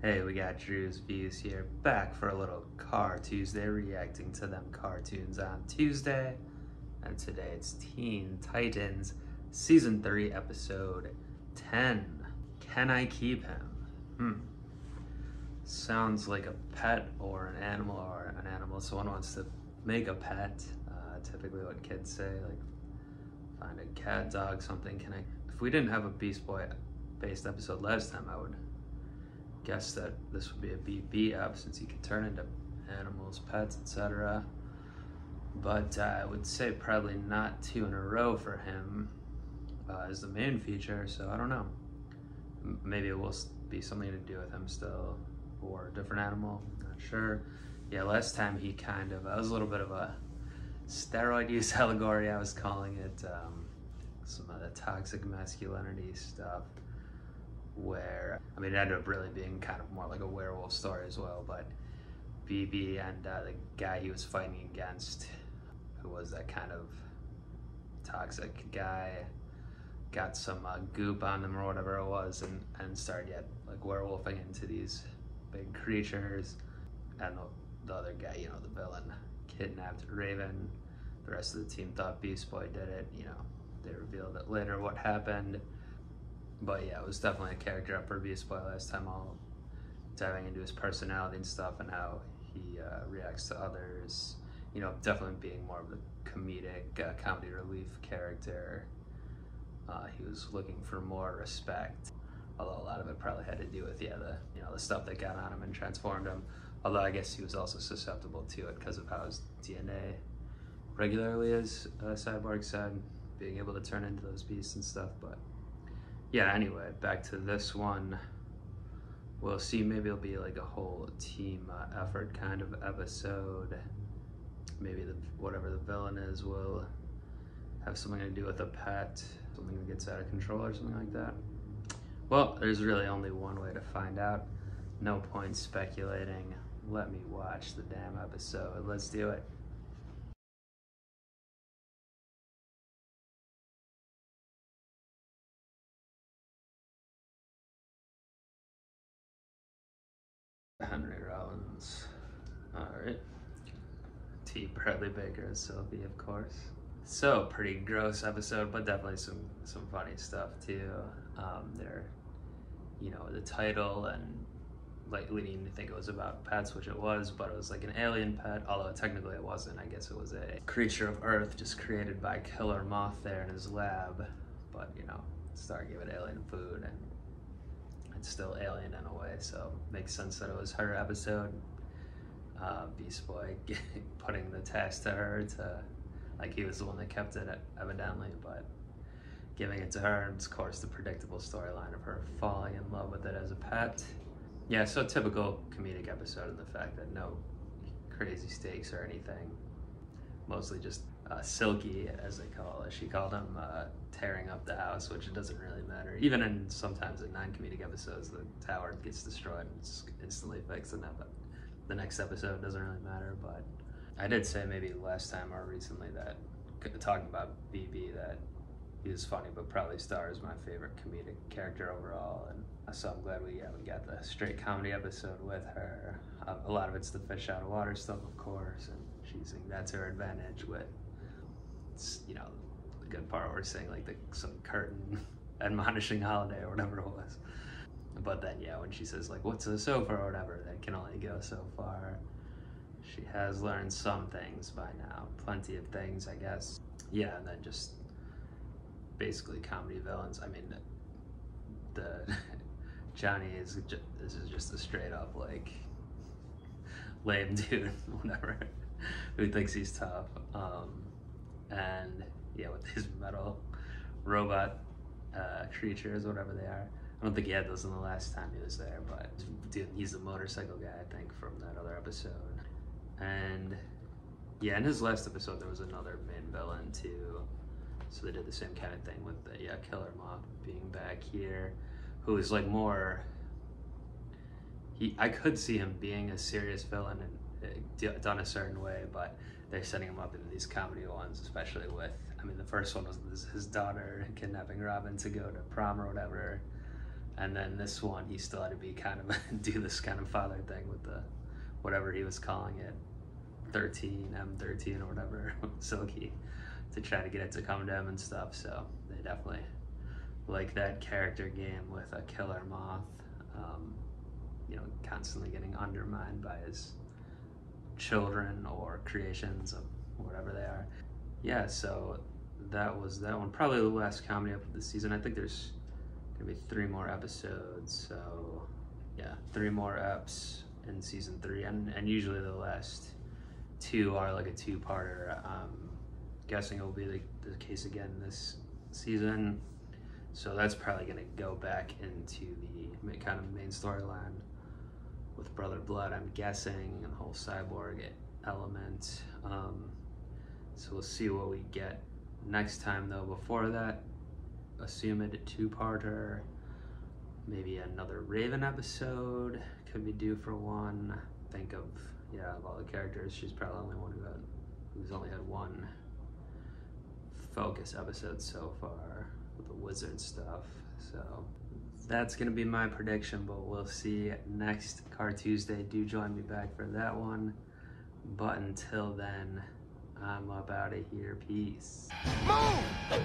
Hey, we got Drewz Viewz here, back for a little Car Tuesday, reacting to them cartoons on Tuesday. And today it's Teen Titans Season 3, Episode 10. Can I keep him? Sounds like a pet or an animal someone wants to make a pet. Typically what kids say, like, find a cat, dog, something. If we didn't have a Beast Boy based episode last time, I would guess that this would be a BB app since he can turn into animals, pets, etc. But I would say probably not 2 in a row for him as the main feature, so I don't know. Maybe it will be something to do with him still, or a different animal, not sure. Yeah, last time he kind of, was a little bit of a steroid use allegory, I was calling it, some of the toxic masculinity stuff, where, I mean, it ended up really being kind of more like a werewolf story as well, but BB and the guy he was fighting against, who was that kind of toxic guy, got some goop on them or whatever it was, and started like werewolfing into these big creatures, and the other guy, you know, the villain, kidnapped Raven. The rest of the team thought Beast Boy did it, you know, they revealed it later what happened. But yeah, it was definitely a character up for Beast Boy last time, all diving into his personality and stuff and how he reacts to others. You know, definitely being more of the comedic, comedy relief character. He was looking for more respect, although a lot of it probably had to do with, yeah, the stuff that got on him and transformed him. Although I guess he was also susceptible to it because of how his DNA regularly, as Cyborg said, being able to turn into those beasts and stuff. But yeah, anyway, back to this one. We'll see, maybe it'll be like a whole team effort kind of episode. Maybe whatever the villain is will have something to do with a pet, something that gets out of control or something like that. Well, there's really only one way to find out. No point speculating. Let me watch the damn episode. Let's do it. Henry Rollins. Alright. T. Bradley Baker as Sylvie, of course. So, pretty gross episode, but definitely some funny stuff too. There, you know, the title and like leading you to think it was about pets, which it was, but it was like an alien pet, although technically it wasn't. I guess it was a creature of Earth just created by Killer Moth there in his lab. But, you know, Star gave it alien food and it's still alien in a way, so makes sense that it was her episode. Beast Boy putting the task to her to, like, he was the one that kept it evidently, but giving it to her, and of course the predictable storyline of her falling in love with it as a pet. Yeah, so typical comedic episode in the fact that no crazy stakes or anything, mostly just Silky, as they call it. She called him tearing up the house, which it doesn't really matter. Even in sometimes in non-comedic episodes, the tower gets destroyed and it's instantly fixed, and the next episode doesn't really matter. But I did say maybe last time or recently that, talking about BB, that he was funny, but probably Star is my favorite comedic character overall, and so I'm glad we got the straight comedy episode with her. A lot of it's the fish out of water stuff, of course, and she's using that to her advantage with, you know, the good part where we're saying like some curtain admonishing holiday or whatever it was. But then, yeah, when she says like, what's a sofa or whatever, that can only go so far. She has learned some things by now, plenty of things, I guess. Yeah, and then just basically comedy villains. I mean, the Johnny is just a straight up like lame dude, whatever, who thinks he's tough. And yeah, with these metal robot creatures, whatever they are. I don't think he had those in the last time he was there, but dude, he's the motorcycle guy, I think, from that other episode. And yeah, in his last episode there was another main villain too. So they did the same kind of thing with the Killer Moth being back here, who is like more. I could see him being a serious villain and done a certain way, but they're setting him up in these comedy ones, especially with. I mean, the first one was his daughter kidnapping Robin to go to prom or whatever, And then this one, he still had to be kind of do this kind of father thing with the whatever he was calling it, M13 or whatever, Silky, to try to get it to come to him and stuff. So they definitely like that character game with a killer moth, you know, constantly getting undermined by his children or creations of whatever they are. Yeah, so that was that one. Probably the last comedy up of the season. I think there's gonna be 3 more episodes. So yeah, 3 more eps in season 3, and usually the last 2 are like a 2-parter. Guessing it will be the case again this season. So that's probably gonna go back into the kind of main storyline with Brother Blood, I'm guessing, and the whole cyborg element. So we'll see what we get next time though. Before that, assume it a 2-parter, maybe another Raven episode could be due for one. Think of, yeah, of all the characters, she's probably the only one who's only had 1 focus episode so far with the wizard stuff. So that's gonna be my prediction, but we'll see next Car Tuesday. Do join me back for that one. But until then, I'm up out of here. Peace. Move!